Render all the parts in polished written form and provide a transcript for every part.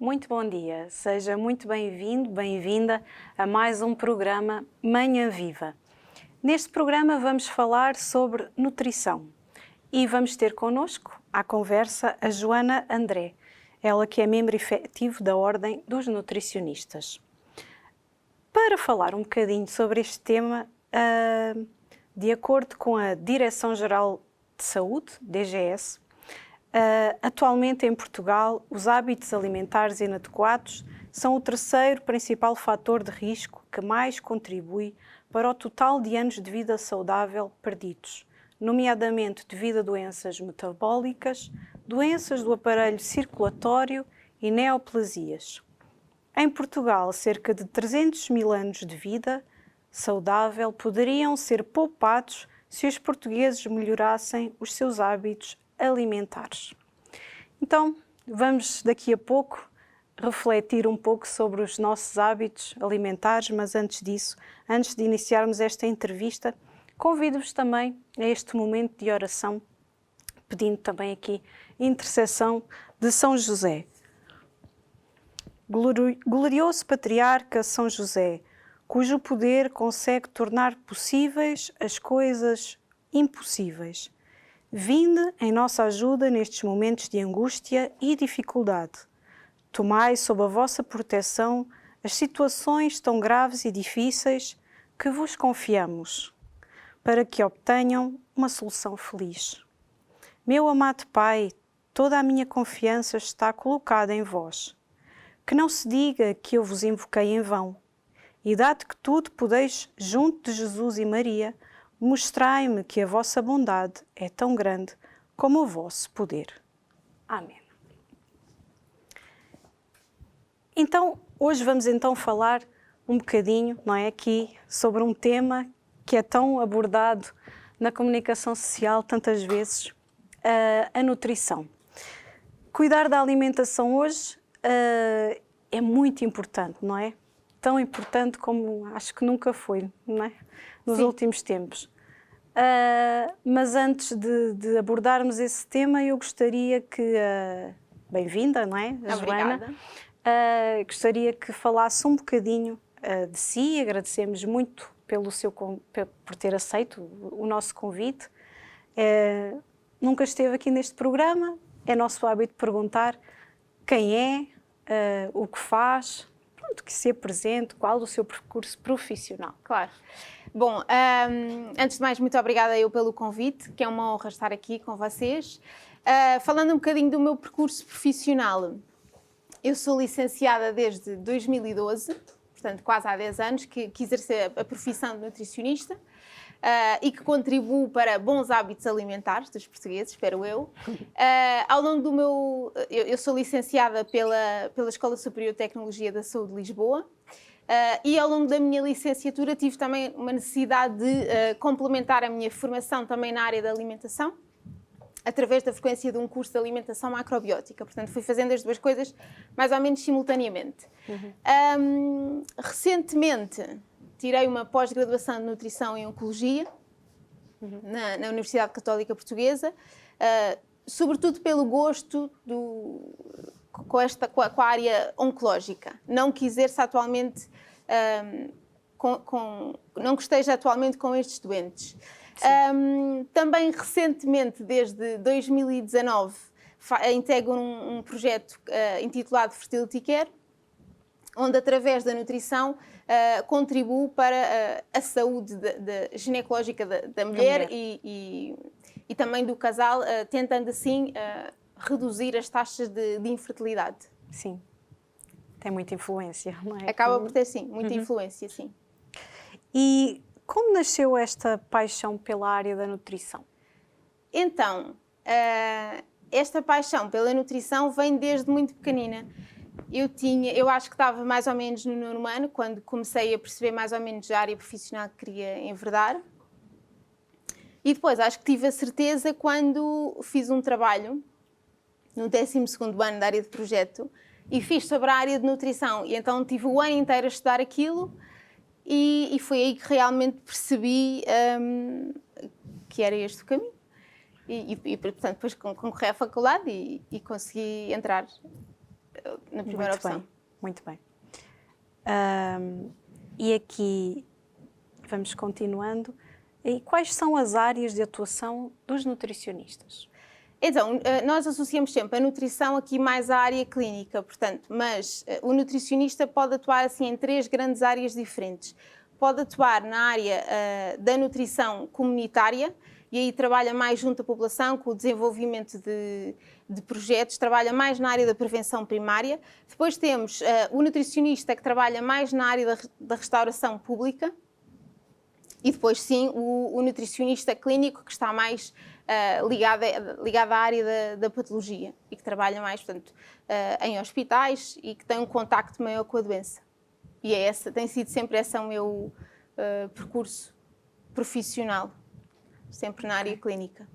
Muito bom dia, seja muito bem-vindo, bem-vinda a mais um programa Manhã Viva. Neste programa vamos falar sobre nutrição e vamos ter connosco à conversa a Joana André, ela que é membro efetivo da Ordem dos Nutricionistas. Para falar um bocadinho sobre este tema, de acordo com a Direção-Geral de Saúde, DGS, atualmente em Portugal, os hábitos alimentares inadequados são o terceiro principal fator de risco que mais contribui para o total de anos de vida saudável perdidos, nomeadamente devido a doenças metabólicas, doenças do aparelho circulatório e neoplasias. Em Portugal, cerca de 300 mil anos de vida saudável poderiam ser poupados se os portugueses melhorassem os seus hábitos alimentares. Então, vamos daqui a pouco refletir um pouco sobre os nossos hábitos alimentares, mas antes disso, antes de iniciarmos esta entrevista, convido-vos também a este momento de oração, pedindo também aqui intercessão de São José. Glorioso Patriarca São José, cujo poder consegue tornar possíveis as coisas impossíveis. Vinde em nossa ajuda nestes momentos de angústia e dificuldade. Tomai sob a vossa proteção as situações tão graves e difíceis que vos confiamos, para que obtenham uma solução feliz. Meu amado Pai, toda a minha confiança está colocada em vós. Que não se diga que eu vos invoquei em vão. E dado que tudo podeis junto de Jesus e Maria, mostrai-me que a vossa bondade é tão grande como o vosso poder. Amém. Então, hoje vamos então falar um bocadinho, não é, aqui sobre um tema que é tão abordado na comunicação social tantas vezes, a nutrição. Cuidar da alimentação hoje é muito importante, não é? Tão importante como acho que nunca foi, não é? Nos últimos tempos. Mas antes de abordarmos esse tema, eu gostaria que... bem-vinda, não é? A Obrigada. Joana. Gostaria que falasse um bocadinho de si. Agradecemos muito por ter aceito o nosso convite. Nunca esteve aqui neste programa. É nosso hábito perguntar quem é, o que faz, pronto, que se apresente, qual o seu percurso profissional. Claro. Bom, antes de mais, muito obrigada eu pelo convite, que é uma honra estar aqui com vocês. Falando um bocadinho do meu percurso profissional, eu sou licenciada desde 2012, portanto quase há 10 anos, que exercer a profissão de nutricionista e que contribuo para bons hábitos alimentares dos portugueses, espero eu. Ao longo do meu... Eu sou licenciada pela Escola Superior de Tecnologia da Saúde de Lisboa. E ao longo da minha licenciatura tive também uma necessidade de complementar a minha formação também na área da alimentação, através da frequência de um curso de alimentação macrobiótica. Portanto, fui fazendo as duas coisas mais ou menos simultaneamente. Recentemente, tirei uma pós-graduação de Nutrição em Oncologia, na Universidade Católica Portuguesa, sobretudo pelo gosto com a área oncológica. Não que exerça atualmente, não que esteja atualmente com estes doentes. Também recentemente, desde 2019, integro um projeto intitulado Fertility Care, onde através da nutrição contribuo para a saúde ginecológica da mulher e também do casal, tentando assim reduzir as taxas de infertilidade. Sim, tem muita influência, não é? Acaba por ter, sim, muita influência, sim. E como nasceu esta paixão pela área da nutrição? Então, esta paixão pela nutrição vem desde muito pequenina. Eu acho que estava mais ou menos no 9º ano, quando comecei a perceber mais ou menos a área profissional que queria enverdar. E depois, acho que tive a certeza quando fiz um trabalho no 12º ano da área de projeto e fiz sobre a área de nutrição. E então tive o ano inteiro a estudar aquilo e foi aí que realmente percebi que era este o caminho. E portanto, depois concorri à faculdade e consegui entrar na primeira opção. Muito bem. E aqui, vamos continuando. E quais são as áreas de atuação dos nutricionistas? Então, nós associamos sempre a nutrição aqui mais à área clínica, portanto, mas o nutricionista pode atuar assim em 3 grandes áreas diferentes. Pode atuar na área da nutrição comunitária, e aí trabalha mais junto à população, com o desenvolvimento de projetos, trabalha mais na área da prevenção primária. Depois temos o nutricionista que trabalha mais na área da restauração pública. E depois, sim, o nutricionista clínico que está mais ligado à área da patologia e que trabalha mais, portanto, em hospitais e que tem um contacto maior com a doença. E tem sido sempre esse o meu percurso profissional, sempre na área clínica.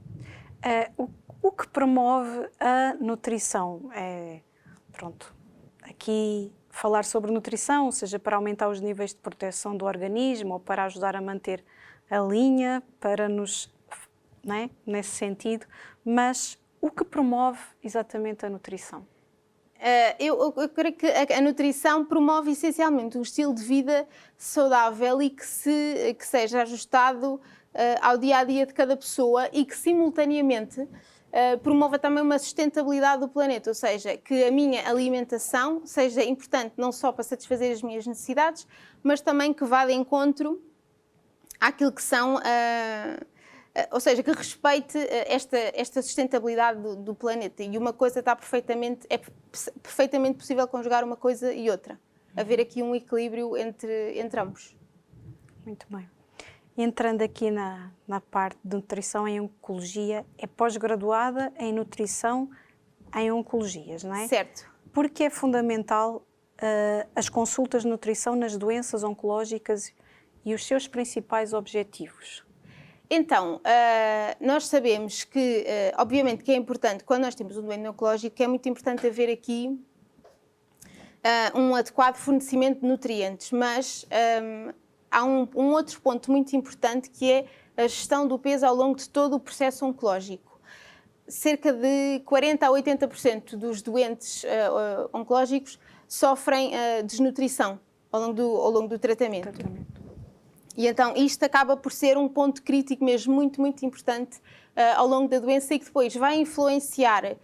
O que promove a nutrição? Pronto, aqui falar sobre nutrição, seja para aumentar os níveis de proteção do organismo ou para ajudar a manter a linha, para nos, né, nesse sentido, mas o que promove exatamente a nutrição? Eu creio que a nutrição promove essencialmente um estilo de vida saudável e que seja ajustado ao dia-a-dia de cada pessoa e que simultaneamente promova também uma sustentabilidade do planeta, ou seja, que a minha alimentação seja importante não só para satisfazer as minhas necessidades, mas também que vá de encontro àquilo que são, ou seja, que respeite esta sustentabilidade do planeta. E uma coisa é perfeitamente possível conjugar uma coisa e outra. Haver aqui um equilíbrio entre ambos. Muito bem. Entrando aqui na parte de nutrição em oncologia, é pós-graduada em nutrição em oncologias, não é? Certo. Porque é fundamental as consultas de nutrição nas doenças oncológicas e os seus principais objetivos? Então, nós sabemos que, obviamente, que é importante, quando nós temos um doente oncológico, é muito importante haver aqui um adequado fornecimento de nutrientes, mas há um outro ponto muito importante que é a gestão do peso ao longo de todo o processo oncológico. Cerca de 40% a 80% dos doentes oncológicos sofrem desnutrição ao longo do tratamento. E então isto acaba por ser um ponto crítico mesmo muito, muito importante ao longo da doença e que depois vai influenciar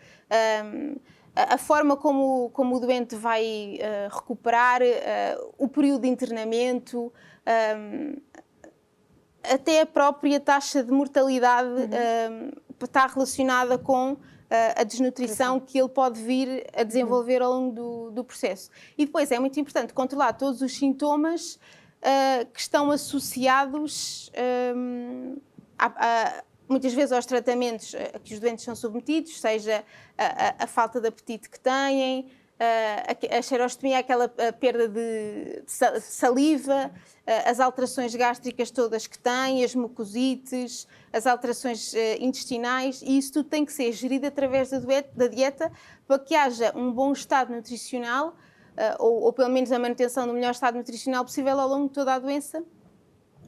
a forma como o doente vai recuperar, o período de internamento, até a própria taxa de mortalidade está relacionada com a desnutrição que ele pode vir a desenvolver ao longo do processo. E depois é muito importante controlar todos os sintomas que estão associados muitas vezes aos tratamentos a que os doentes são submetidos, seja a falta de apetite que têm, a xerostomia, aquela perda de saliva, as alterações gástricas todas que têm, as mucosites, as alterações intestinais, e isso tudo tem que ser gerido através da dieta para que haja um bom estado nutricional, ou pelo menos a manutenção do melhor estado nutricional possível ao longo de toda a doença,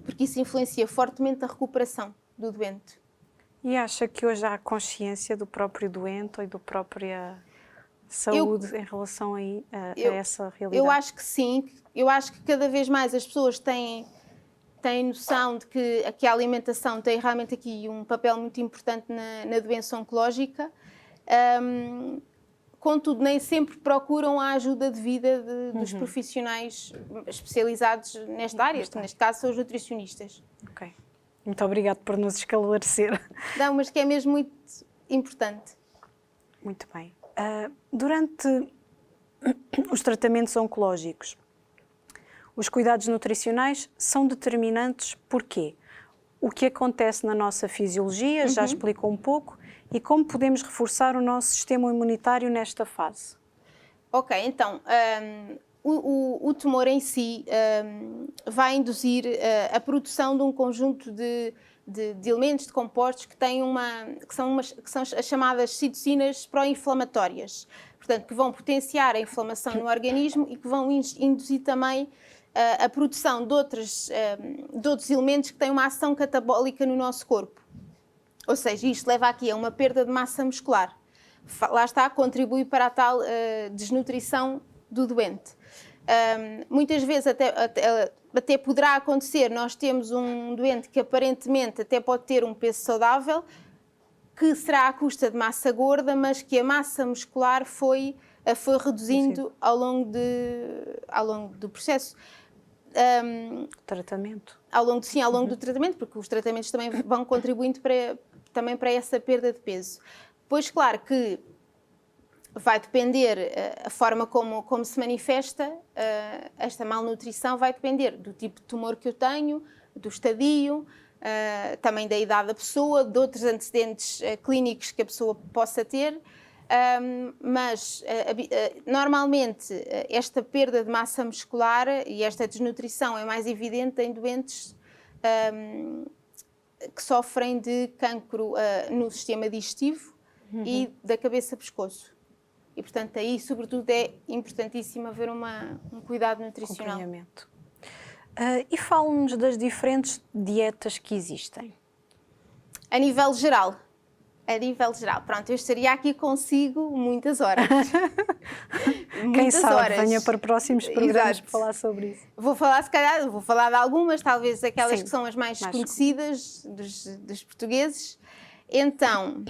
porque isso influencia fortemente a recuperação do doente. E acha que hoje há consciência do próprio doente e da própria saúde em relação a essa realidade? Eu acho que sim. Eu acho que cada vez mais as pessoas têm noção de que a alimentação tem realmente aqui um papel muito importante na doença oncológica. Contudo, nem sempre procuram a ajuda devida dos profissionais especializados nesta área. Neste caso, são os nutricionistas. Ok. Muito obrigada por nos esclarecer. Não, mas que é mesmo muito importante. Muito bem. Durante os tratamentos oncológicos, os cuidados nutricionais são determinantes porquê? O que acontece na nossa fisiologia, já explicou um pouco, e como podemos reforçar o nosso sistema imunitário nesta fase? Ok, então, o tumor em si vai induzir a produção de um conjunto de elementos, de compostos que são as chamadas citocinas pró-inflamatórias, portanto, que vão potenciar a inflamação no organismo e que vão induzir também a produção de outros elementos que têm uma ação catabólica no nosso corpo. Ou seja, isto leva aqui a uma perda de massa muscular. lá está, contribui para a tal desnutrição do doente. Muitas vezes até poderá acontecer, nós temos um doente que aparentemente até pode ter um peso saudável, que será à custa de massa gorda, mas que a massa muscular foi reduzindo ao longo do processo. Tratamento. Ao longo do tratamento, porque os tratamentos também vão contribuindo também para essa perda de peso. Pois, claro que vai depender a forma como se manifesta esta malnutrição, vai depender do tipo de tumor que eu tenho, do estadio, também da idade da pessoa, de outros antecedentes clínicos que a pessoa possa ter, mas normalmente esta perda de massa muscular e esta desnutrição é mais evidente em doentes que sofrem de cancro no sistema digestivo e da cabeça-pescoço. E, portanto, aí, sobretudo, é importantíssimo haver um cuidado nutricional. Acompanhamento. E fala-nos das diferentes dietas que existem. A nível geral. Pronto, eu estaria aqui consigo muitas horas. Quem sabe, venha para próximos programas para falar sobre isso. Vou falar, se calhar, de algumas, talvez aquelas que são as mais conhecidas dos portugueses. Então,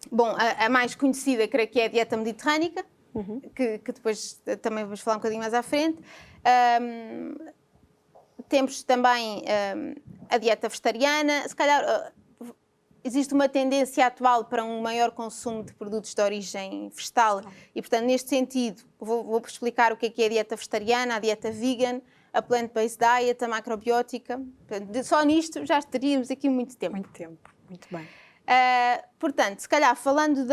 bom, a mais conhecida, creio que é a dieta mediterrânica, que depois também vamos falar um bocadinho mais à frente. Temos também a dieta vegetariana. Se calhar existe uma tendência atual para um maior consumo de produtos de origem vegetal e, portanto, neste sentido, vou explicar o que é a dieta vegetariana, a dieta vegan, a plant-based diet, a macrobiótica. Portanto, só nisto já estaríamos aqui muito tempo. Muito tempo, muito bem. Portanto, se calhar, falando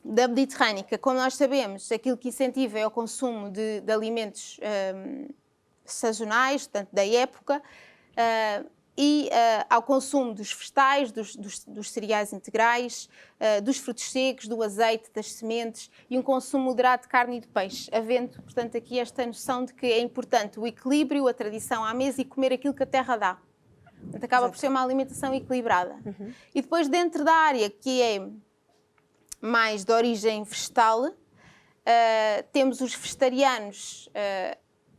da mediterrânica, como nós sabemos, aquilo que incentiva é o consumo de alimentos sazonais, portanto, da época, e ao consumo dos vegetais, dos cereais integrais, dos frutos secos, do azeite, das sementes e um consumo moderado de carne e de peixe, havendo, portanto, aqui esta noção de que é importante o equilíbrio, a tradição à mesa e comer aquilo que a terra dá. Portanto, acaba por ser uma alimentação equilibrada. E depois, dentro da área que é mais de origem vegetal, temos os vegetarianos.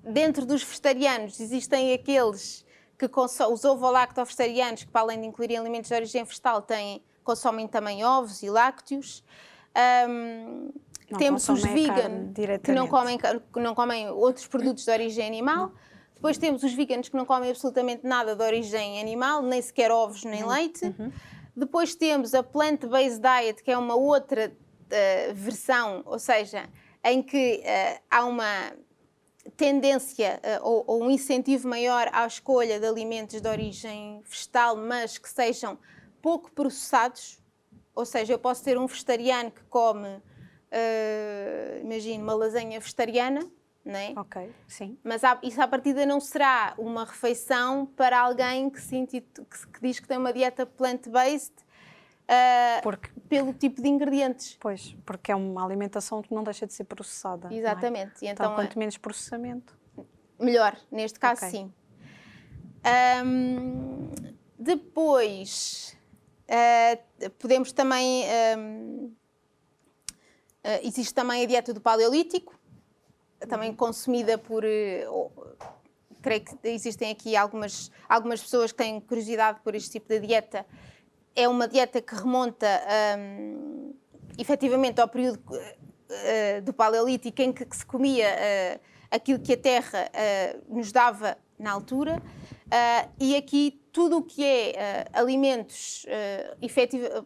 Dentro dos vegetarianos existem aqueles que os ovo-lacto-vegetarianos, que para além de incluírem alimentos de origem vegetal, consomem também ovos e lácteos. Temos os vegan, que não comem outros produtos de origem animal. Depois temos os veganos que não comem absolutamente nada de origem animal, nem sequer ovos nem leite. Depois temos a plant-based diet, que é uma outra versão, ou seja, em que há uma tendência ou um incentivo maior à escolha de alimentos de origem vegetal, mas que sejam pouco processados. Ou seja, eu posso ter um vegetariano que come, imagino, uma lasanha vegetariana, não é? Ok, sim. Mas isso à partida não será uma refeição para alguém que diz que tem uma dieta plant-based pelo tipo de ingredientes. Pois, porque é uma alimentação que não deixa de ser processada. Exatamente. Não é? Então, quanto menos processamento, melhor. Neste caso, sim. Depois, podemos também... existe também a dieta do paleolítico, também consumida por... creio que existem aqui algumas pessoas que têm curiosidade por este tipo de dieta. É uma dieta que remonta efetivamente ao período do Paleolítico, em que se comia aquilo que a terra nos dava na altura, e aqui tudo o que é alimentos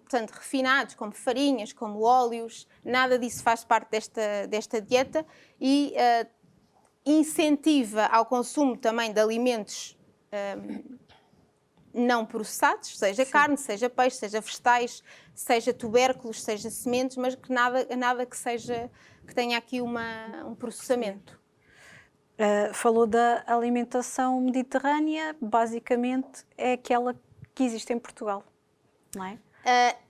portanto, refinados, como farinhas, como óleos, nada disso faz parte desta dieta e incentiva ao consumo também de alimentos não processados, seja carne, seja peixe, seja vegetais, seja tubérculos, seja sementes, mas que nada que tenha aqui um processamento. Falou da alimentação mediterrânea, basicamente é aquela que existe em Portugal, não é?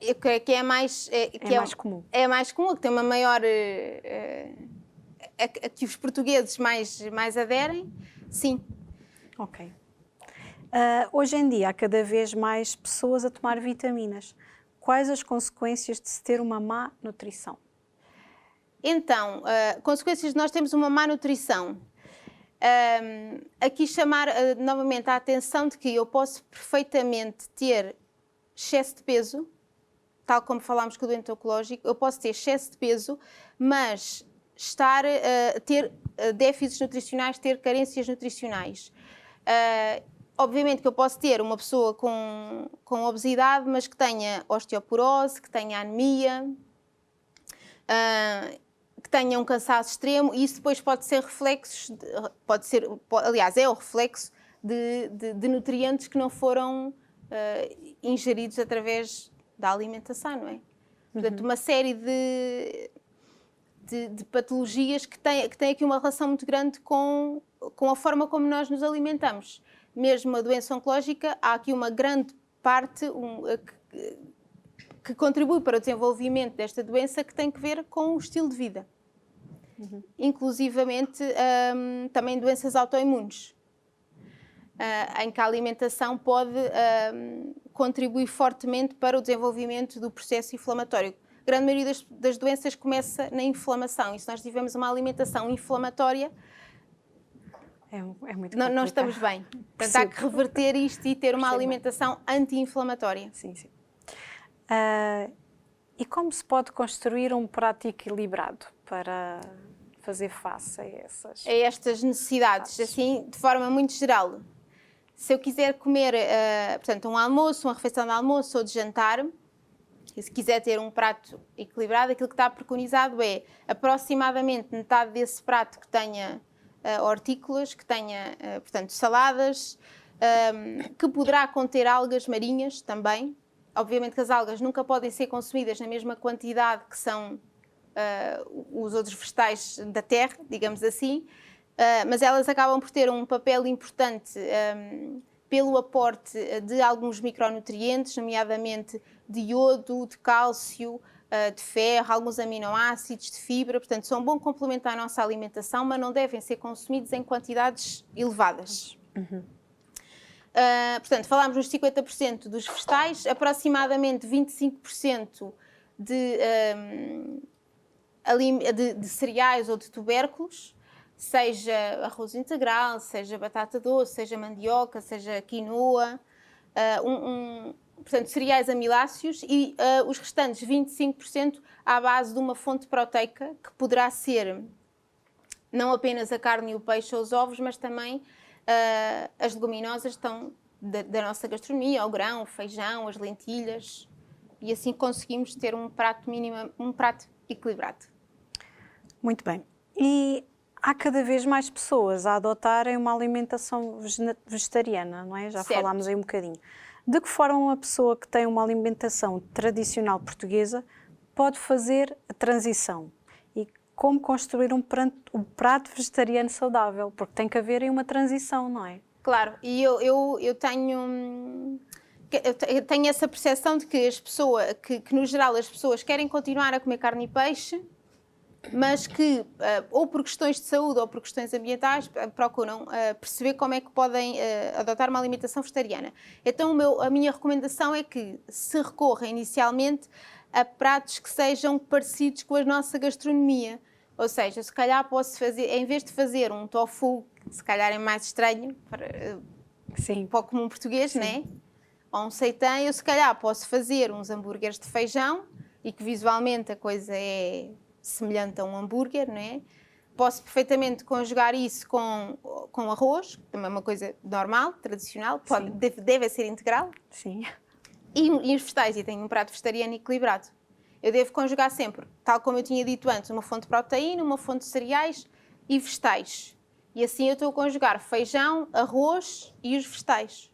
Eu creio que é mais comum. É mais comum, que tem uma maior... que os portugueses mais aderem, sim. Ok. Hoje em dia há cada vez mais pessoas a tomar vitaminas. quais as consequências de se ter uma má nutrição? Então, consequências de nós termos uma má nutrição. Aqui chamar novamente a atenção de que eu posso perfeitamente ter excesso de peso, tal como falámos com o doente oncológico, eu posso ter excesso de peso, mas ter déficits nutricionais, ter carências nutricionais. Obviamente que eu posso ter uma pessoa com obesidade, mas que tenha osteoporose, que tenha anemia, que tenha um cansaço extremo, e isso depois pode ser reflexos, aliás, é o reflexo de nutrientes que não foram ingeridos através da alimentação, não é? Portanto, uma série de patologias que têm aqui uma relação muito grande com a forma como nós nos alimentamos. Mesmo a doença oncológica, há aqui uma grande parte que contribui para o desenvolvimento desta doença, que tem que ver com o estilo de vida. Inclusivamente também doenças autoimunes, em que a alimentação pode contribuir fortemente para o desenvolvimento do processo inflamatório. A grande maioria das doenças começa na inflamação, e se nós tivermos uma alimentação inflamatória, é muito não estamos bem. Portanto, há que reverter isto e ter uma alimentação anti-inflamatória. Sim, sim. E como se pode construir um prato equilibrado para fazer face a estas necessidades, assim, de forma muito geral? Se eu quiser comer, portanto, um almoço, uma refeição de almoço ou de jantar, e se quiser ter um prato equilibrado, aquilo que está preconizado é aproximadamente metade desse prato que tenha hortícolas, que tenha, portanto, saladas, que poderá conter algas marinhas também. Obviamente que as algas nunca podem ser consumidas na mesma quantidade que são os outros vegetais da terra, digamos assim, mas elas acabam por ter um papel importante pelo aporte de alguns micronutrientes, nomeadamente de iodo, de cálcio, de ferro, alguns aminoácidos, de fibra. Portanto, são um bom complemento à nossa alimentação, mas não devem ser consumidos em quantidades elevadas. Portanto, falámos nos 50% dos vegetais, aproximadamente 25% de cereais ou de tubérculos, seja arroz integral, seja batata doce, seja mandioca, seja quinoa, portanto, cereais amiláceos, e os restantes 25% à base de uma fonte proteica, que poderá ser não apenas a carne e o peixe ou os ovos, mas também as leguminosas estão da nossa gastronomia, o grão, o feijão, as lentilhas, e assim conseguimos ter um prato equilibrado. Muito bem. E há cada vez mais pessoas a adotarem uma alimentação vegetariana, não é? Já Certo. falámos aí um bocadinho. De que forma uma pessoa que tem uma alimentação tradicional portuguesa pode fazer a transição? E como construir um prato vegetariano saudável? Porque tem que haver aí uma transição, não é? Claro, e eu tenho essa percepção de que que no geral as pessoas querem continuar a comer carne e peixe, mas que, ou por questões de saúde ou por questões ambientais, procuram perceber como é que podem adotar uma alimentação vegetariana. Então a minha recomendação é que se recorra inicialmente a pratos que sejam parecidos com a nossa gastronomia. Ou seja, se calhar posso fazer, em vez de fazer um tofu, que se calhar é mais estranho para o comum português, né? Ou um seitan, eu se calhar posso fazer uns hambúrgueres de feijão, e que visualmente a coisa é semelhante a um hambúrguer, né? Posso perfeitamente conjugar isso com arroz, que também é uma coisa normal, tradicional, deve ser integral. Sim. E os vegetais, e tenho um prato vegetariano equilibrado. Eu devo conjugar sempre, tal como eu tinha dito antes, uma fonte de proteína, uma fonte de cereais e vegetais. E assim eu estou a conjugar feijão, arroz e os vegetais.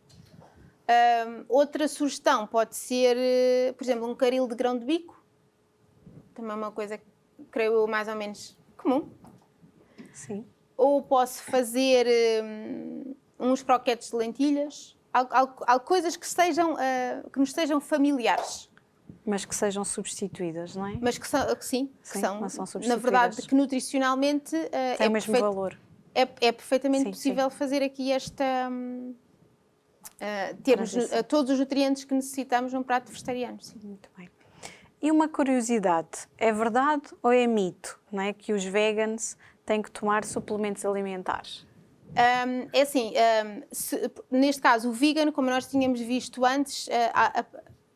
Outra sugestão pode ser, por exemplo, um caril de grão de bico. Também é uma coisa, creio eu, mais ou menos comum. Sim. Ou posso fazer uns croquetes de lentilhas. Coisas que nos sejam familiares. Mas que sejam substituídas, não é? Mas que são substituídas. Na verdade, que nutricionalmente tem o mesmo valor. É perfeitamente possível fazer aqui termos todos os nutrientes que necessitamos num prato vegetariano. Sim. Muito bem. E uma curiosidade, é verdade ou é mito, não é, que os vegans têm que tomar suplementos alimentares? É assim, neste caso, o vegan, como nós tínhamos visto antes,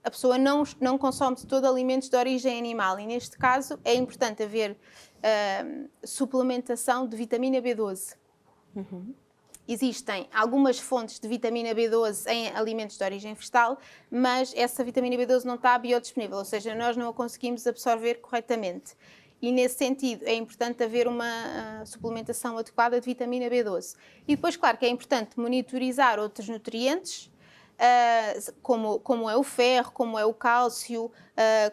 a pessoa não consome de todo alimentos de origem animal e, neste caso, é importante haver suplementação de vitamina B12. Uhum. Existem algumas fontes de vitamina B12 em alimentos de origem vegetal, mas essa vitamina B12 não está biodisponível, ou seja, nós não a conseguimos absorver corretamente. E, nesse sentido, é importante haver uma suplementação adequada de vitamina B12. E depois, claro, que é importante monitorizar outros nutrientes, como é o ferro, como é o cálcio,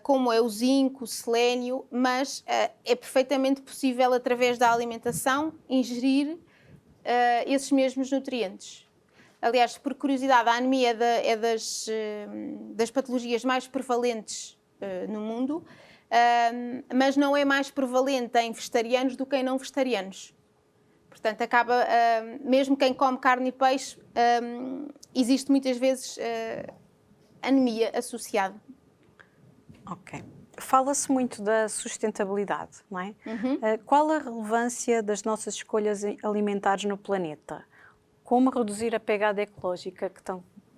como é o zinco, o selênio, mas é perfeitamente possível, através da alimentação, ingerir esses mesmos nutrientes. Aliás, por curiosidade, a anemia é das patologias mais prevalentes no mundo, mas não é mais prevalente em vegetarianos do que em não vegetarianos. Portanto, mesmo quem come carne e peixe, existe muitas vezes anemia associada. Ok. Fala-se muito da sustentabilidade, não é? Uhum. Qual a relevância das nossas escolhas alimentares no planeta? Como reduzir a pegada ecológica que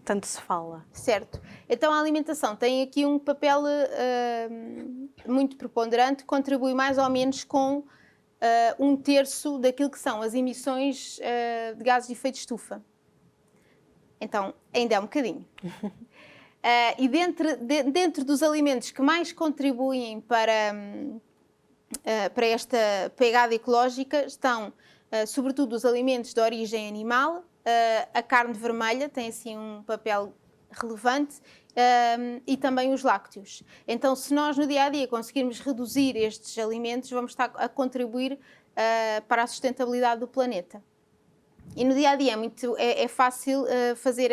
tanto se fala? Certo. Então, a alimentação tem aqui um papel muito preponderante, contribui mais ou menos com 1/3 daquilo que são as emissões de gases de efeito de estufa. Então, ainda é um bocadinho. E dentro dos alimentos que mais contribuem para esta pegada ecológica estão, sobretudo, os alimentos de origem animal. A carne vermelha tem assim um papel relevante, e também os lácteos. Então, se nós no dia-a-dia conseguirmos reduzir estes alimentos, vamos estar a contribuir para a sustentabilidade do planeta. E no dia-a-dia é fácil fazer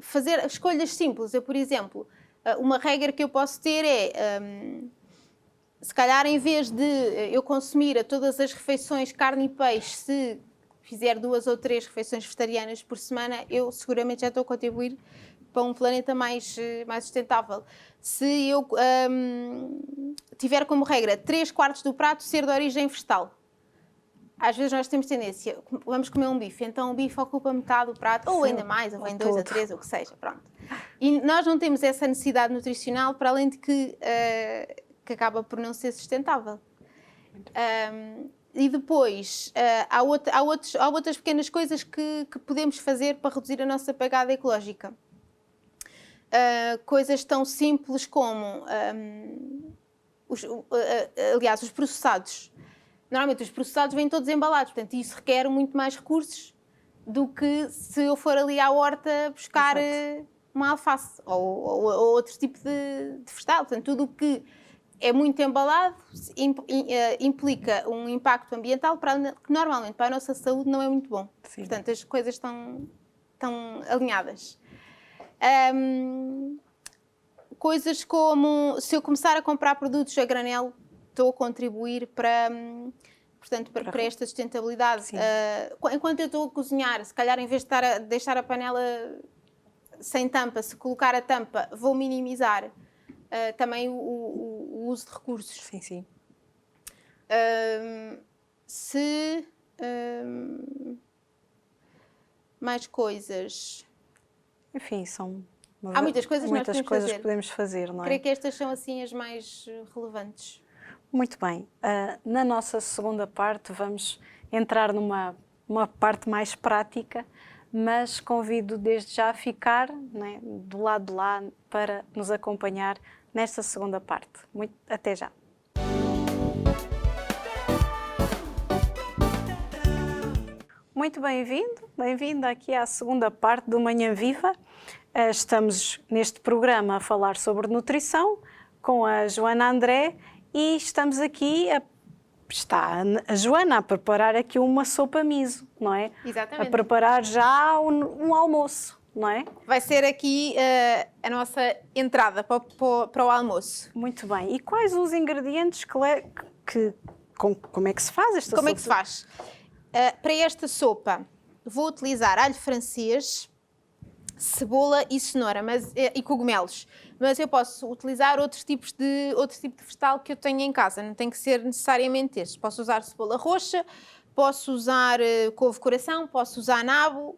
fazer escolhas simples. Eu, por exemplo, uma regra que eu posso ter é, se calhar, em vez de eu consumir a todas as refeições carne e peixe, se fizer 2 ou 3 refeições vegetarianas por semana, eu seguramente já estou a contribuir para um planeta mais sustentável. Se eu tiver como regra 3/4 do prato ser de origem vegetal, às vezes nós temos tendência, vamos comer um bife, então o bife ocupa metade do prato, ou ainda mais, ou vem 2 ou 3, ou o que seja, pronto. E nós não temos essa necessidade nutricional, para além de que acaba por não ser sustentável. E depois, há outras pequenas coisas que podemos fazer para reduzir a nossa pegada ecológica. Coisas tão simples como, aliás, os processados. Normalmente os processados vêm todos embalados, portanto isso requer muito mais recursos do que se eu for ali à horta buscar uma alface ou outro tipo de vegetal. Portanto, tudo o que é muito embalado implica um impacto ambiental que normalmente para a nossa saúde não é muito bom. Sim. Portanto, as coisas estão alinhadas. Coisas como, se eu começar a comprar produtos a granel, estou a contribuir para esta sustentabilidade. Enquanto eu estou a cozinhar, se calhar, em vez de deixar a panela sem tampa, se colocar a tampa, vou minimizar também o uso de recursos. Sim, sim. Mais coisas. Enfim, há muitas coisas que podemos fazer, não é? Creio que estas são assim as mais relevantes. Muito bem. Na nossa segunda parte vamos entrar numa parte mais prática, mas convido desde já a ficar, né, do lado de lá para nos acompanhar nesta segunda parte. Até já. Muito bem-vindo aqui à segunda parte do Manhã Viva. Estamos neste programa a falar sobre nutrição com a Joana André e estamos aqui está a Joana a preparar aqui uma sopa miso, não é? Exatamente. A preparar já um almoço, não é? Vai ser aqui a nossa entrada para o almoço. Muito bem. E quais os ingredientes como é que se faz esta sopa? Como é que se faz? Para esta sopa, vou utilizar alho francês, cebola e cenoura e cogumelos. Mas eu posso utilizar outro tipo de vegetal que eu tenho em casa, não tem que ser necessariamente este. Posso usar cebola roxa, posso usar couve-coração, posso usar nabo.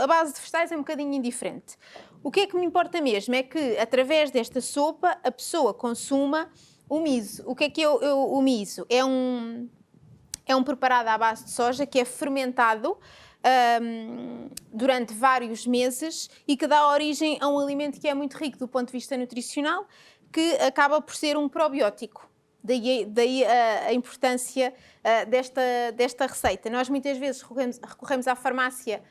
A base de vegetais é um bocadinho indiferente. O que é que me importa mesmo é que, através desta sopa, a pessoa consuma o miso. O que é que o miso? É um preparado à base de soja que é fermentado durante vários meses e que dá origem a um alimento que é muito rico do ponto de vista nutricional, que acaba por ser um probiótico. Daí a importância desta receita. Nós muitas vezes recorremos à farmácia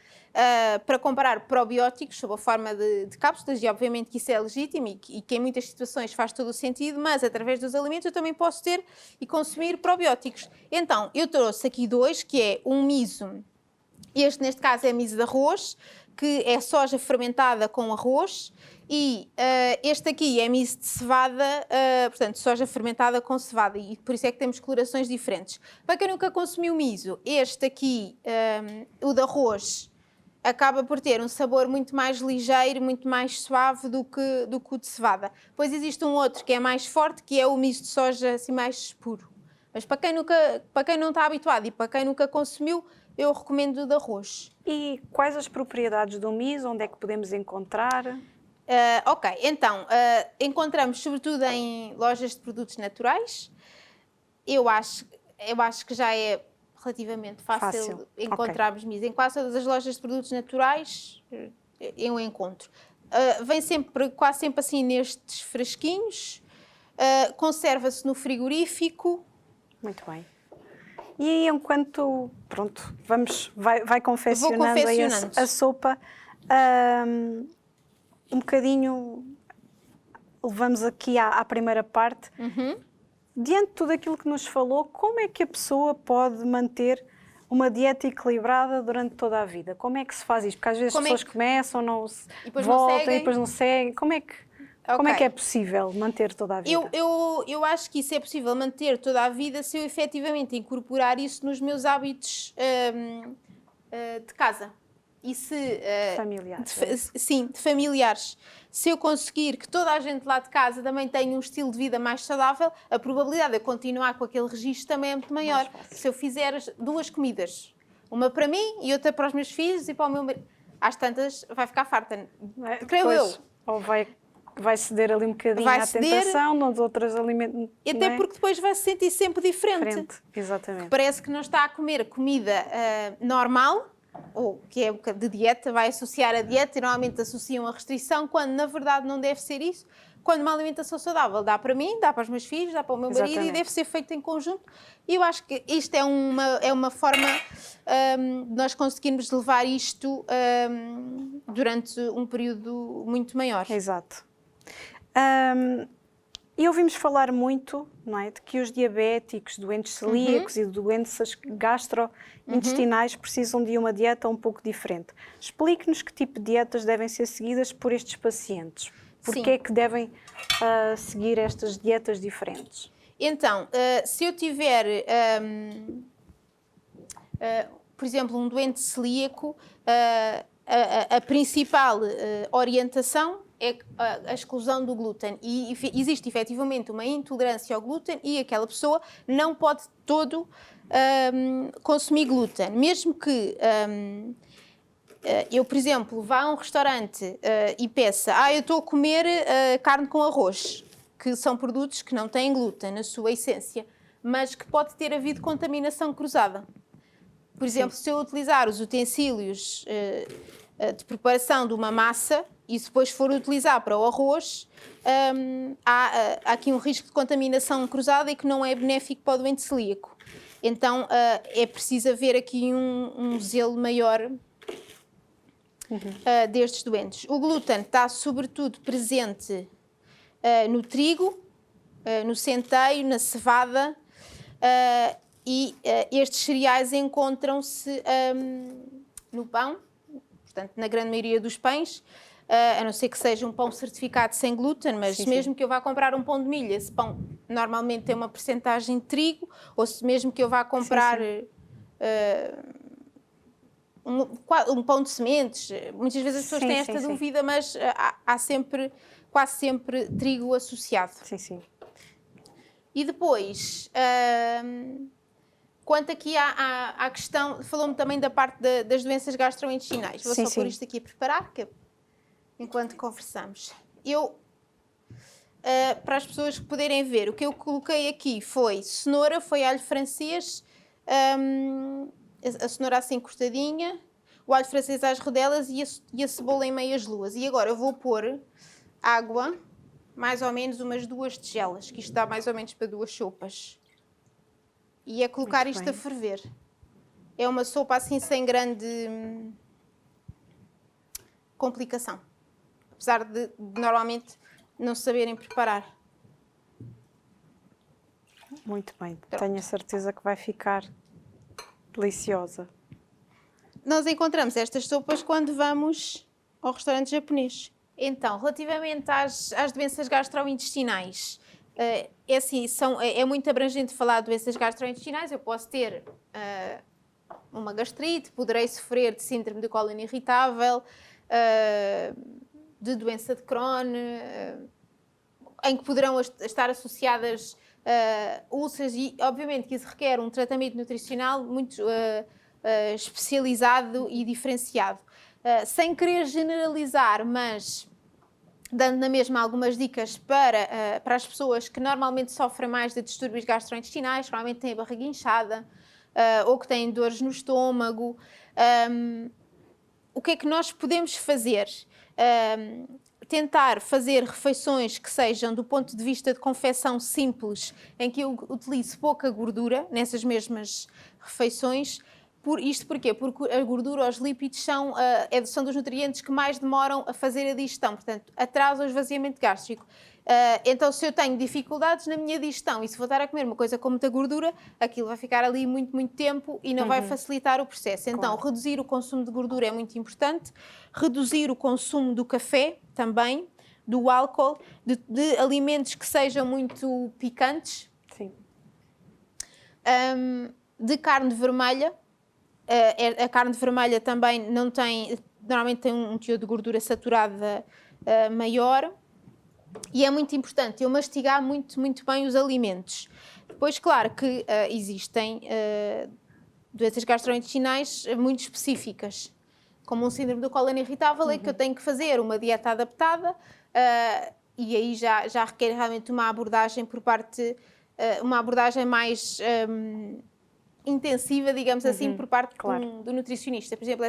para comprar probióticos sob a forma de cápsulas, e obviamente que isso é legítimo e que em muitas situações faz todo o sentido, mas através dos alimentos eu também posso ter e consumir probióticos. Então, eu trouxe aqui dois, que é um miso. Este, neste caso, é miso de arroz, que é soja fermentada com arroz, e este aqui é miso de cevada, portanto, soja fermentada com cevada, e por isso é que temos colorações diferentes. Para quem nunca consumiu miso, este aqui, o de arroz, acaba por ter um sabor muito mais ligeiro, muito mais suave do que o de cevada. Depois existe um outro que é mais forte, que é o miso de soja assim mais puro. Mas para quem não está habituado e para quem nunca consumiu, eu recomendo o de arroz. E quais as propriedades do miso? Onde é que podemos encontrar? Ok, então, encontramos sobretudo em lojas de produtos naturais. Eu acho que já é relativamente fácil encontrarmos miso. Em quase todas as lojas de produtos naturais eu encontro. Vem quase sempre assim nestes frasquinhos, conserva-se no frigorífico. Muito bem. E enquanto, pronto, vai confeccionando a sopa, um bocadinho, levamos aqui à primeira parte. Diante de tudo aquilo que nos falou, como é que a pessoa pode manter uma dieta equilibrada durante toda a vida? Como é que se faz isto? Porque às vezes as pessoas começam, voltam e depois não seguem. Como é que é possível manter toda a vida? Eu acho que isso é possível manter toda a vida se eu efetivamente incorporar isso nos meus hábitos de casa. E familiares. Sim, de familiares. Se eu conseguir que toda a gente lá de casa também tenha um estilo de vida mais saudável, a probabilidade de eu continuar com aquele registro também é muito maior. Se eu fizer 2 comidas, uma para mim e outra para os meus filhos e para o meu marido, às tantas vai ficar farta, creio eu. Ou vai ceder ali um bocadinho à tentação, nos outros alimentos. E até porque depois vai se sentir sempre diferente. Exatamente. Parece que não está a comer comida normal, ou que é de dieta, vai associar a dieta e normalmente associam a restrição, quando na verdade não deve ser isso. Quando uma alimentação saudável dá para mim, dá para os meus filhos, dá para o meu marido e deve ser feito em conjunto. E eu acho que isto é uma forma de nós conseguirmos levar isto durante um período muito maior. Exato. E ouvimos falar muito, não é, de que os diabéticos, doentes celíacos e doenças gastrointestinais precisam de uma dieta um pouco diferente. Explique-nos que tipo de dietas devem ser seguidas por estes pacientes. Porquê é que devem seguir estas dietas diferentes? Então, se eu tiver, por exemplo, um doente celíaco, a principal orientação é a exclusão do glúten, e existe efetivamente uma intolerância ao glúten e aquela pessoa não pode todo consumir glúten, mesmo que eu, por exemplo, vá a um restaurante e peça, eu estou a comer carne com arroz, que são produtos que não têm glúten na sua essência, mas que pode ter havido contaminação cruzada. Por exemplo, se eu utilizar os utensílios de preparação de uma massa e depois for utilizar para o arroz, há aqui um risco de contaminação cruzada e que não é benéfico para o doente celíaco. Então, é preciso haver aqui um zelo maior destes doentes. O glúten está sobretudo presente no trigo, no centeio, na cevada, e estes cereais encontram-se no pão, portanto, na grande maioria dos pães, a não ser que seja um pão certificado sem glúten, mas mesmo que eu vá comprar um pão de milho, esse pão normalmente tem uma percentagem de trigo, ou se mesmo que eu vá comprar um pão de sementes. Muitas vezes as pessoas têm esta dúvida, mas há sempre, quase sempre, trigo associado. Sim, sim. E depois, quanto aqui à questão, falou-me também da parte das doenças gastrointestinais. Vou só pôr isto aqui a preparar, enquanto conversamos. Para as pessoas poderem ver, o que eu coloquei aqui foi cenoura, foi alho francês, a cenoura assim cortadinha, o alho francês às rodelas e a cebola em meias luas. E agora eu vou pôr água, mais ou menos umas 2 tigelas, que isto dá mais ou menos para 2 sopas. E é colocar isto a ferver. É uma sopa assim sem grande complicação. Apesar de normalmente não saberem preparar. Muito bem. Pronto. Tenho a certeza que vai ficar deliciosa. Nós encontramos estas sopas quando vamos ao restaurante japonês. Então, relativamente às doenças gastrointestinais, é assim, é muito abrangente falar de doenças gastrointestinais. Eu posso ter uma gastrite, poderei sofrer de síndrome de cólon irritável, de doença de Crohn, em que poderão estar associadas úlceras e, obviamente, que isso requer um tratamento nutricional muito especializado e diferenciado. Sem querer generalizar, mas dando na mesma algumas dicas para as pessoas que normalmente sofrem mais de distúrbios gastrointestinais, normalmente têm a barriga inchada ou que têm dores no estômago. O que é que nós podemos fazer? Tentar fazer refeições que sejam, do ponto de vista de confecção, simples, em que eu utilize pouca gordura nessas mesmas refeições. Isto porquê? Porque a gordura ou os lípidos são dos nutrientes que mais demoram a fazer a digestão, portanto, atrasa o esvaziamento gástrico. Então, se eu tenho dificuldades na minha digestão e se vou estar a comer uma coisa com muita gordura, aquilo vai ficar ali muito, muito tempo e não vai facilitar o processo. Então, reduzir o consumo de gordura é muito importante, reduzir o consumo do café também, do álcool, de alimentos que sejam muito picantes, de carne vermelha. A carne vermelha também normalmente tem um teor de gordura saturada maior. E é muito importante eu mastigar muito, muito bem os alimentos. Depois, claro que existem doenças gastrointestinais muito específicas, como um síndrome do cólon irritável, em que eu tenho que fazer uma dieta adaptada e aí já requer realmente uma abordagem uma abordagem mais intensiva, digamos assim, por parte do nutricionista. Por exemplo,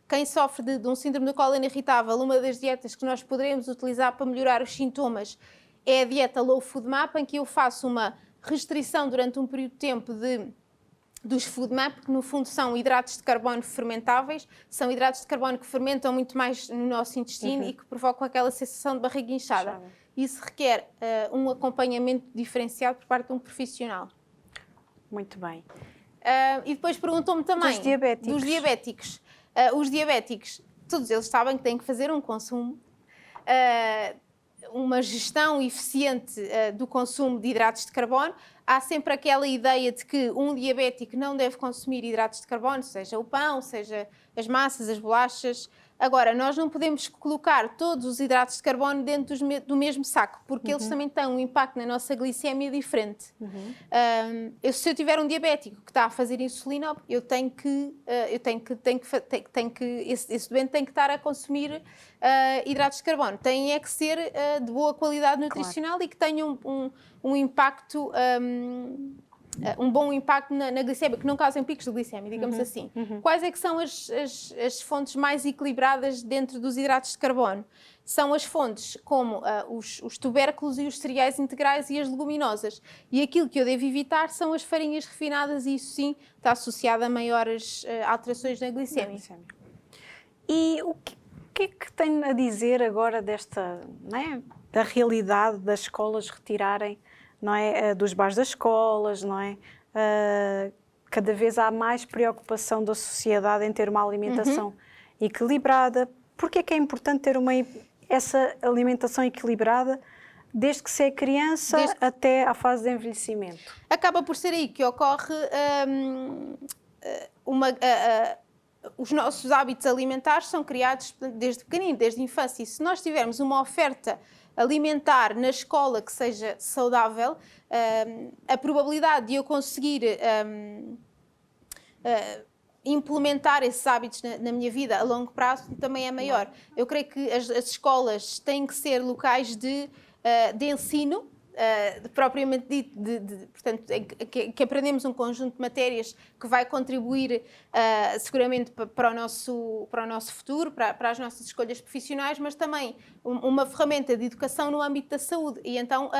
quem sofre de um síndrome do cólon irritável, uma das dietas que nós poderemos utilizar para melhorar os sintomas é a dieta Low Food Map, em que eu faço uma restrição durante um período de tempo dos Food Map, que no fundo são hidratos de carbono fermentáveis, são hidratos de carbono que fermentam muito mais no nosso intestino e que provocam aquela sensação de barriga inchada. Isso requer um acompanhamento diferenciado por parte de um profissional. Muito bem. E depois perguntou-me também dos diabéticos. Os diabéticos, todos eles sabem que têm que fazer um consumo, uma gestão eficiente do consumo de hidratos de carbono. Há sempre aquela ideia de que um diabético não deve consumir hidratos de carbono, seja o pão, seja as massas, as bolachas. Agora, nós não podemos colocar todos os hidratos de carbono dentro do mesmo saco, porque eles também têm um impacto na nossa glicemia diferente. Se eu tiver um diabético que está a fazer insulina, esse doente tem que estar a consumir hidratos de carbono. Tem que ser de boa qualidade nutricional e que tenham um impacto... um bom impacto na glicemia, que não causem picos de glicemia, digamos assim. Quais é que são as fontes mais equilibradas dentro dos hidratos de carbono? São as fontes como os tubérculos e os cereais integrais e as leguminosas. E aquilo que eu devo evitar são as farinhas refinadas e isso sim está associado a maiores alterações na glicemia. E o que é que tem a dizer agora da realidade das escolas retirarem, não é, dos bares das escolas, não é? Cada vez há mais preocupação da sociedade em ter uma alimentação equilibrada. Porquê é que é importante ter essa alimentação equilibrada desde que se é criança até à fase de envelhecimento? Acaba por ser aí que ocorre os nossos hábitos alimentares são criados desde pequenino, desde a infância. E se nós tivermos uma oferta alimentar na escola que seja saudável, a probabilidade de eu conseguir implementar esses hábitos na minha vida a longo prazo também é maior. Eu creio que as escolas têm que ser locais de ensino, propriamente dito, portanto, que aprendemos um conjunto de matérias que vai contribuir seguramente para o nosso futuro, para as nossas escolhas profissionais, mas também uma ferramenta de educação no âmbito da saúde. E então,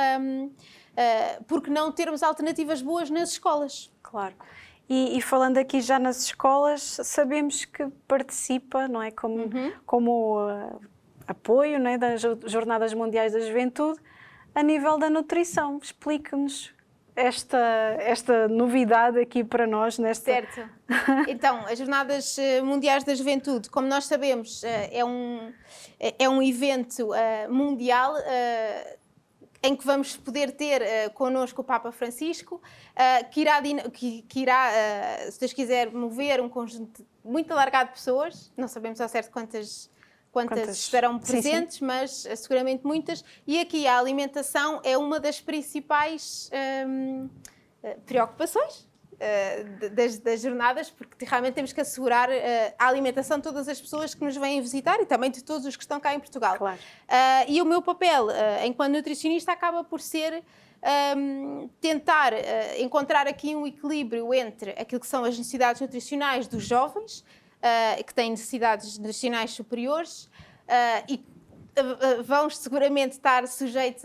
por que não termos alternativas boas nas escolas? Claro. E falando aqui já nas escolas, sabemos que participa, não é, como apoio, não é, das Jornadas Mundiais da Juventude, a nível da nutrição. Explique-nos esta novidade aqui para nós. Certo. Então, as Jornadas Mundiais da Juventude, como nós sabemos, é um evento mundial em que vamos poder ter connosco o Papa Francisco, que irá, se Deus quiser, mover um conjunto muito alargado de pessoas. Não sabemos ao certo quantas estarão presentes, sim. Mas seguramente muitas. E aqui a alimentação é uma das principais preocupações das jornadas, porque realmente temos que assegurar a alimentação de todas as pessoas que nos vêm visitar e também de todos os que estão cá em Portugal. Claro. E o meu papel enquanto nutricionista acaba por ser tentar encontrar aqui um equilíbrio entre aquilo que são as necessidades nutricionais dos jovens, que têm necessidades nutricionais superiores e vão seguramente estar sujeitos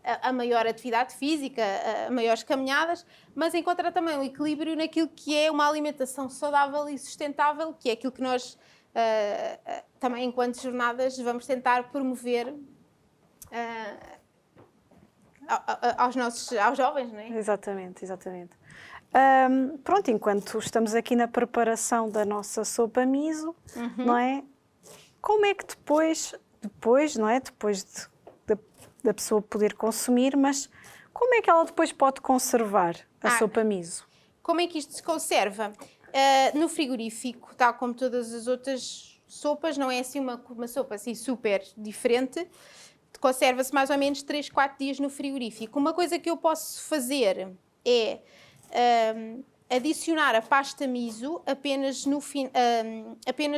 a maior atividade física, a maiores caminhadas, mas encontrar também um equilíbrio naquilo que é uma alimentação saudável e sustentável, que é aquilo que nós também, enquanto jornadas, vamos tentar promover aos jovens, não é? Exatamente. Pronto, enquanto estamos aqui na preparação da nossa sopa miso, não é? Como é que depois, não é? Depois da pessoa poder consumir, mas como é que ela depois pode conservar a sopa miso? Como é que isto se conserva? No frigorífico, tal como todas as outras sopas, não é assim uma sopa assim super diferente. Conserva-se mais ou menos 3, 4 dias no frigorífico. Uma coisa que eu posso fazer é adicionar a pasta miso apenas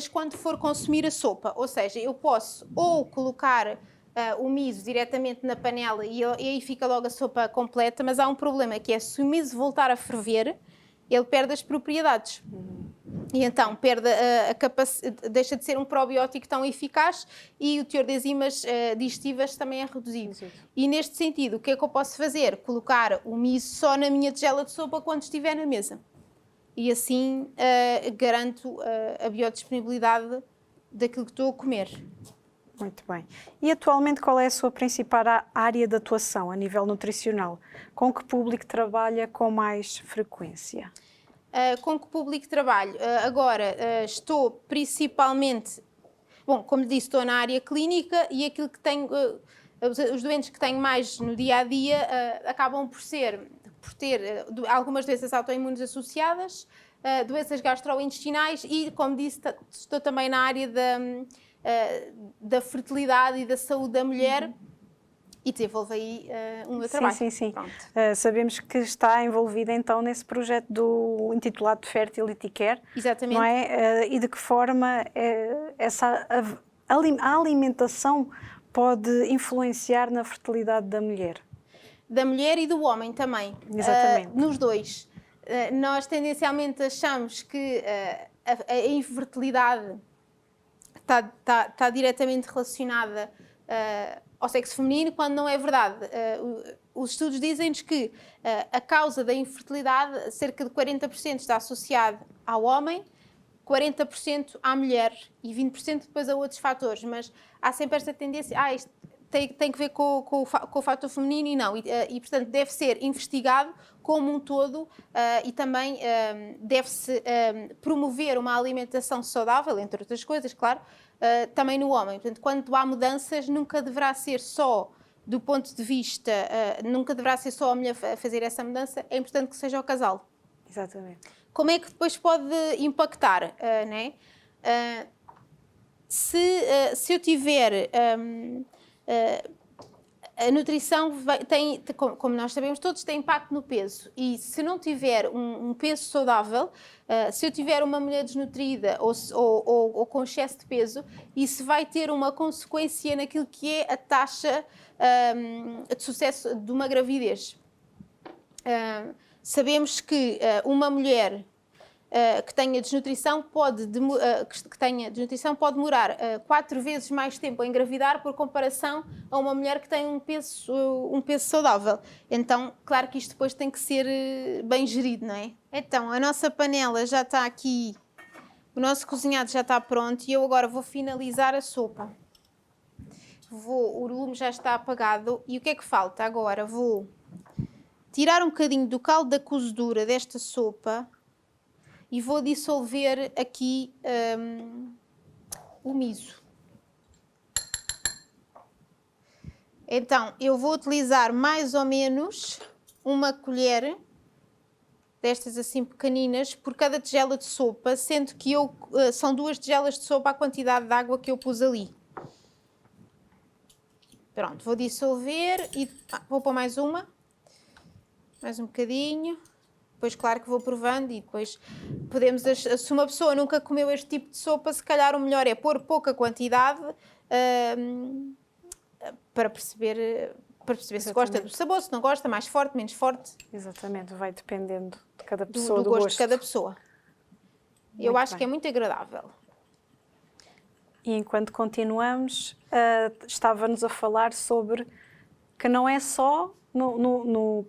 quando for consumir a sopa. Ou seja, eu posso ou colocar o miso diretamente na panela e aí fica logo a sopa completa, mas há um problema, que é se o miso voltar a ferver, ele perde as propriedades. E então perde deixa de ser um probiótico tão eficaz e o teor de enzimas digestivas também é reduzido. Sim. E neste sentido, o que é que eu posso fazer? Colocar o miso só na minha tigela de sopa quando estiver na mesa. E assim garanto a biodisponibilidade daquilo que estou a comer. Muito bem. E atualmente qual é a sua principal área de atuação a nível nutricional? Com que público trabalha com mais frequência? Com que público trabalho? Agora estou principalmente, bom, como disse, estou na área clínica e aquilo que tenho, os doentes que tenho mais no dia a dia acabam por ter algumas doenças autoimunes associadas, doenças gastrointestinais e, como disse, estou também na área da fertilidade e da saúde da mulher. E desenvolve aí o meu trabalho. Sim. Sabemos que está envolvida então nesse projeto intitulado Fertility Care. Exatamente. Não é? E de que forma a alimentação pode influenciar na fertilidade da mulher? Da mulher e do homem também. Exatamente. Nos dois. Nós tendencialmente achamos que a infertilidade está diretamente relacionada ao sexo feminino, quando não é verdade. Os estudos dizem-nos que a causa da infertilidade, cerca de 40% está associado ao homem, 40% à mulher e 20% depois a outros fatores, mas há sempre esta tendência, isto tem que ver com o fator feminino e não, e portanto deve ser investigado como um todo e também deve-se promover uma alimentação saudável, entre outras coisas, claro, também no homem. Portanto, quando há mudanças, nunca deverá ser só do ponto de vista, nunca deverá ser só a mulher a fazer essa mudança, é importante que seja o casal. Exatamente. Como é que depois pode impactar, né? Se eu tiver a nutrição tem, como nós sabemos todos, tem impacto no peso, e se não tiver um peso saudável, se eu tiver uma mulher desnutrida ou com excesso de peso, isso vai ter uma consequência naquilo que é a taxa de sucesso de uma gravidez. Sabemos que uma mulher que tenha desnutrição pode demorar 4 vezes mais tempo a engravidar por comparação a uma mulher que tem um peso saudável. Então, claro que isto depois tem que ser bem gerido, não é? Então, a nossa panela já está aqui, o nosso cozinhado já está pronto e eu agora vou finalizar a sopa. O lume já está apagado e o que é que falta agora? Vou tirar um bocadinho do caldo da cozedura desta sopa e vou dissolver aqui o miso. Então, eu vou utilizar mais ou menos uma colher destas assim pequeninas por cada tigela de sopa, sendo que são 2 tigelas de sopa a quantidade de água que eu pus ali. Pronto, vou dissolver e vou pôr mais um bocadinho. Depois, claro que vou provando e depois podemos, se uma pessoa nunca comeu este tipo de sopa, se calhar o melhor é pôr pouca quantidade para perceber se gosta do sabor, se não gosta, mais forte, menos forte. Exatamente, vai dependendo de cada pessoa, do gosto de cada pessoa. Eu acho que é muito agradável. E enquanto continuamos, estava-nos a falar sobre que não é só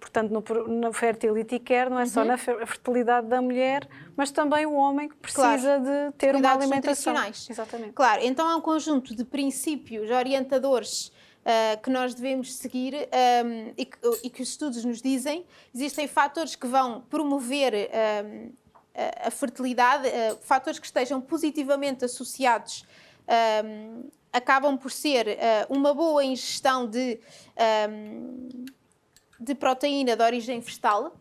portanto, no fertility care, não é só na fertilidade da mulher, mas também o homem que precisa de ter uma alimentação. Exatamente. Claro, então há um conjunto de princípios orientadores que nós devemos seguir e que os estudos nos dizem. Existem fatores que vão promover a fertilidade, fatores que estejam positivamente associados acabam por ser uma boa ingestão de proteína de origem vegetal.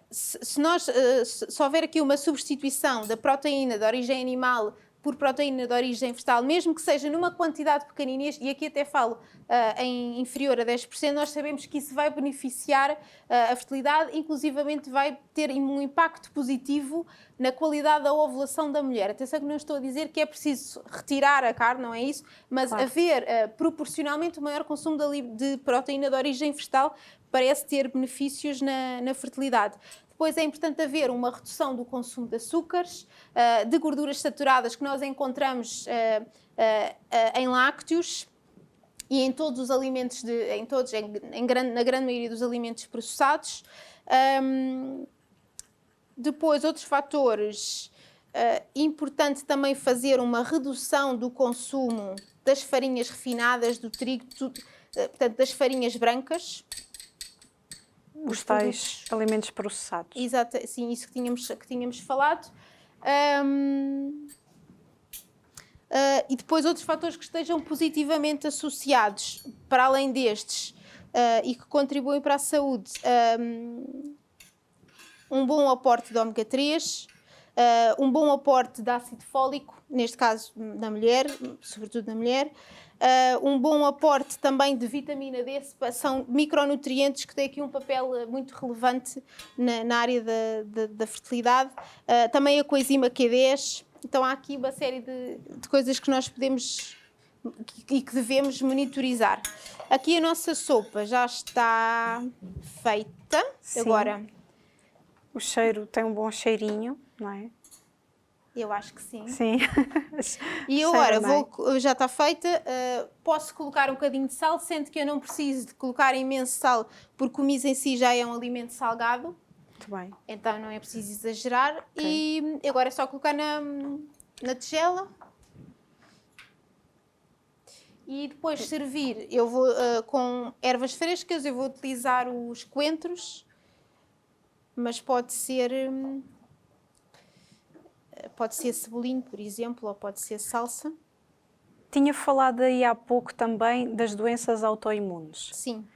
Se houver aqui uma substituição da proteína de origem animal por proteína de origem vegetal, mesmo que seja numa quantidade pequenina, e aqui até falo em inferior a 10%, nós sabemos que isso vai beneficiar a fertilidade, inclusivamente vai ter um impacto positivo na qualidade da ovulação da mulher. Atenção que não estou a dizer que é preciso retirar a carne, não é isso, mas haver proporcionalmente o maior consumo de proteína de origem vegetal parece ter benefícios na fertilidade. Depois é importante haver uma redução do consumo de açúcares, de gorduras saturadas que nós encontramos em lácteos e em todos os alimentos, na grande maioria dos alimentos processados. Depois, outros fatores, importante também fazer uma redução do consumo das farinhas refinadas, do trigo, portanto, das farinhas brancas. Os tais alimentos processados. Exato, sim, isso que tínhamos falado. E depois outros fatores que estejam positivamente associados, para além destes, e que contribuem para a saúde. Um bom aporte de ômega 3, um bom aporte de ácido fólico, neste caso na mulher, sobretudo na mulher. Um bom aporte também de vitamina D, são micronutrientes que têm aqui um papel muito relevante na área da fertilidade. Também a coenzima Q10. Então há aqui uma série de coisas que nós podemos e que devemos monitorizar. Aqui a nossa sopa já está feita. Sim. Agora, o cheiro tem um bom cheirinho, não é? Eu acho que sim. Sim. E agora já está feita, posso colocar um bocadinho de sal, sendo que eu não preciso de colocar imenso sal, porque o miso em si já é um alimento salgado. Muito bem. Então não é preciso exagerar. Okay. E agora é só colocar na tigela. E depois servir, eu vou com ervas frescas, eu vou utilizar os coentros, mas pode ser cebolinho, por exemplo, ou pode ser salsa. Tinha falado aí há pouco também das doenças autoimunes. Sim.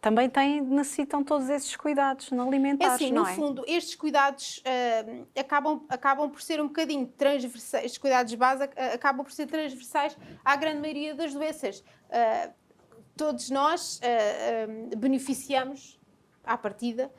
também necessitam todos esses cuidados alimentares, assim, não no é? fundo, estes cuidados acabam por ser um bocadinho transversais, estes cuidados de base acabam por ser transversais à grande maioria das doenças. Todos nós beneficiamos, à partida,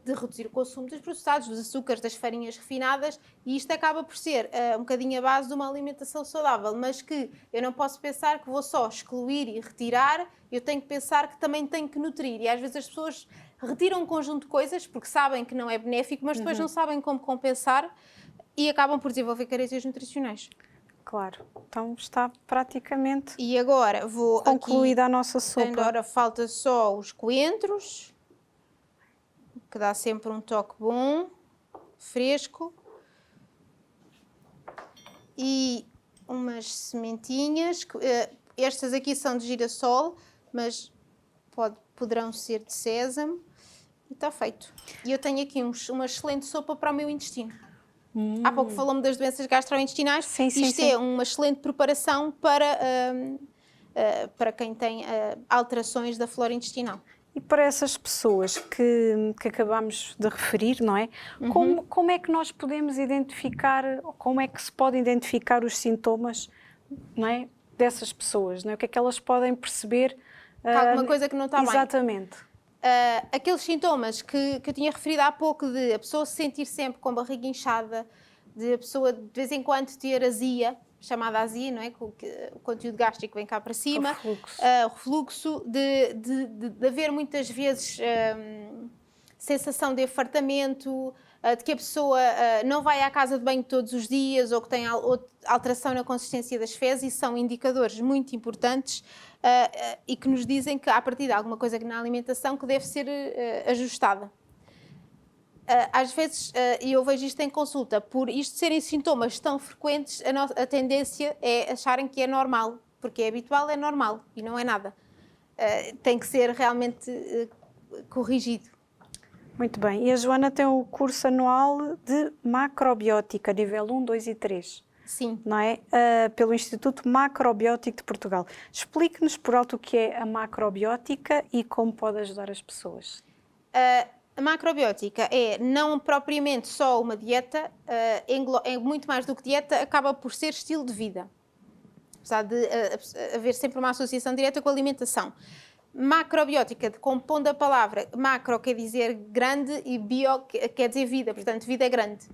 de reduzir o consumo dos processados, dos açúcares, das farinhas refinadas, e isto acaba por ser um bocadinho a base de uma alimentação saudável, mas que eu não posso pensar que vou só excluir e retirar, eu tenho que pensar que também tenho que nutrir, e às vezes as pessoas retiram um conjunto de coisas porque sabem que não é benéfico, mas depois não sabem como compensar e acabam por desenvolver carências nutricionais. Claro, então está praticamente E agora vou concluída aqui, a nossa sopa. agora falta só os coentros, que dá sempre um toque bom, fresco. E umas sementinhas, estas aqui são de girassol, mas poderão ser de sésamo. E está feito. E eu tenho aqui uma excelente sopa para o meu intestino. Há pouco falamos das doenças gastrointestinais. Sim, sim, Isto sim. é uma excelente preparação para quem tem alterações da flora intestinal. E para essas pessoas que acabamos de referir, não é? Como é que nós podemos identificar, como é que se pode identificar os sintomas, não é, dessas pessoas, não é? O que é que elas podem perceber? Alguma coisa que não está bem. Exatamente. Aqueles sintomas que eu tinha referido há pouco, de a pessoa se sentir sempre com a barriga inchada, de a pessoa de vez em quando ter azia, chamada azia, não é? O conteúdo gástrico vem cá para cima. Refluxo. Refluxo, de haver muitas vezes sensação de afartamento, de que a pessoa não vai à casa de banho todos os dias ou que tem alteração na consistência das fezes, isso são indicadores muito importantes e que nos dizem que há a partir de alguma coisa na alimentação que deve ser ajustada. Às vezes, e eu vejo isto em consulta, por isto serem sintomas tão frequentes, a tendência é acharem que é normal, porque é habitual, é normal e não é nada. Tem que ser realmente corrigido. Muito bem. E a Joana tem o curso anual de macrobiótica, nível 1, 2 e 3. Sim. Não é? Pelo Instituto Macrobiótico de Portugal. Explique-nos por alto o que é a macrobiótica e como pode ajudar as pessoas. A macrobiótica é não propriamente só uma dieta, é muito mais do que dieta, acaba por ser estilo de vida. Apesar de haver sempre uma associação direta com a alimentação. Macrobiótica, compondo a palavra, macro quer dizer grande e bio quer dizer vida, portanto vida é grande.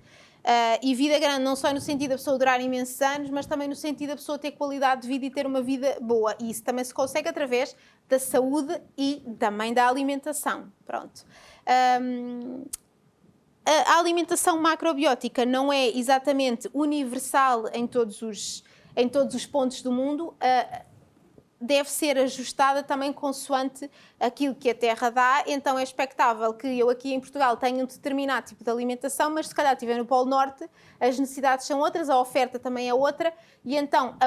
E vida grande não só no sentido da pessoa durar imensos anos, mas também no sentido da pessoa ter qualidade de vida e ter uma vida boa. E isso também se consegue através da saúde e também da alimentação. Pronto. A alimentação macrobiótica não é exatamente universal em todos os pontos do mundo. Deve ser ajustada também consoante aquilo que a terra dá, então é expectável que eu aqui em Portugal tenha um determinado tipo de alimentação, mas se calhar estiver no Polo Norte, as necessidades são outras, a oferta também é outra, e então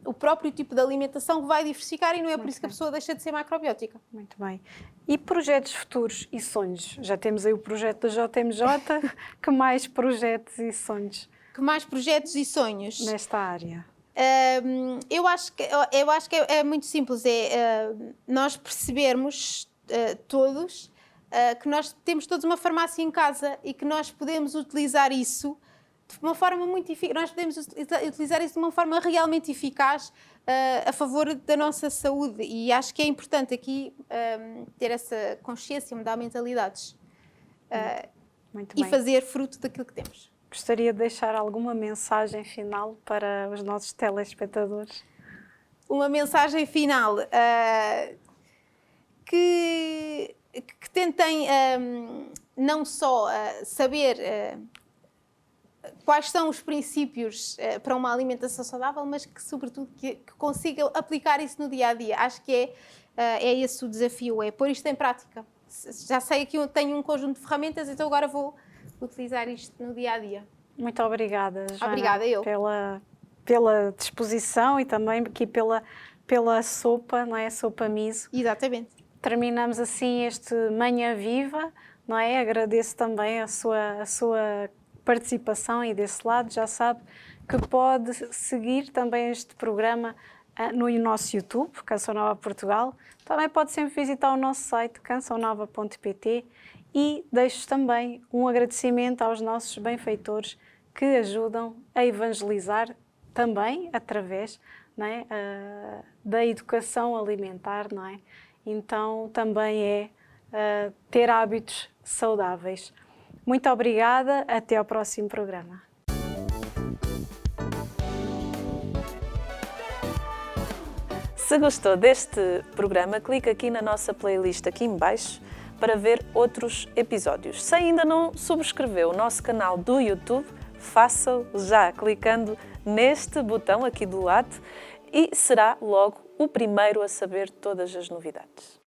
o próprio tipo de alimentação vai diversificar e não é por isso que a pessoa deixa de ser macrobiótica. Muito bem. E projetos futuros e sonhos? Já temos aí o projeto da JMJ, que mais projetos e sonhos? Que mais projetos e sonhos? Nesta área. Eu acho que é muito simples, nós percebermos todos que nós temos todos uma farmácia em casa e que nós podemos utilizar isso de uma forma muito eficaz, nós podemos utilizar isso de uma forma realmente eficaz a favor da nossa saúde, e acho que é importante aqui ter essa consciência, mudar mentalidades Muito e bem. fazer fruto daquilo que temos. Gostaria de deixar alguma mensagem final para os nossos telespectadores? Uma mensagem final que tentem não só saber quais são os princípios para uma alimentação saudável, mas que, sobretudo, que consigam aplicar isso no dia-a-dia. Acho que é esse o desafio, é pôr isto em prática. Já sei que eu tenho um conjunto de ferramentas, então agora vou utilizar isto no dia-a-dia. Muito obrigada, Joana. Obrigada, eu. Pela disposição e também aqui pela sopa, não é? Sopa miso. Exatamente. Terminamos assim este Manhã Viva, não é? Agradeço também a sua participação e desse lado já sabe que pode seguir também este programa no nosso YouTube, Canção Nova Portugal. Também pode sempre visitar o nosso site cançãonova.pt e deixo também um agradecimento aos nossos benfeitores que ajudam a evangelizar também através, não é, da educação alimentar, não é? Então também é ter hábitos saudáveis. Muito obrigada, até ao próximo programa. Se gostou deste programa, clique aqui na nossa playlist aqui em baixo para ver outros episódios. Se ainda não subscreveu o nosso canal do YouTube, faça-o já clicando neste botão aqui do lado e será logo o primeiro a saber todas as novidades.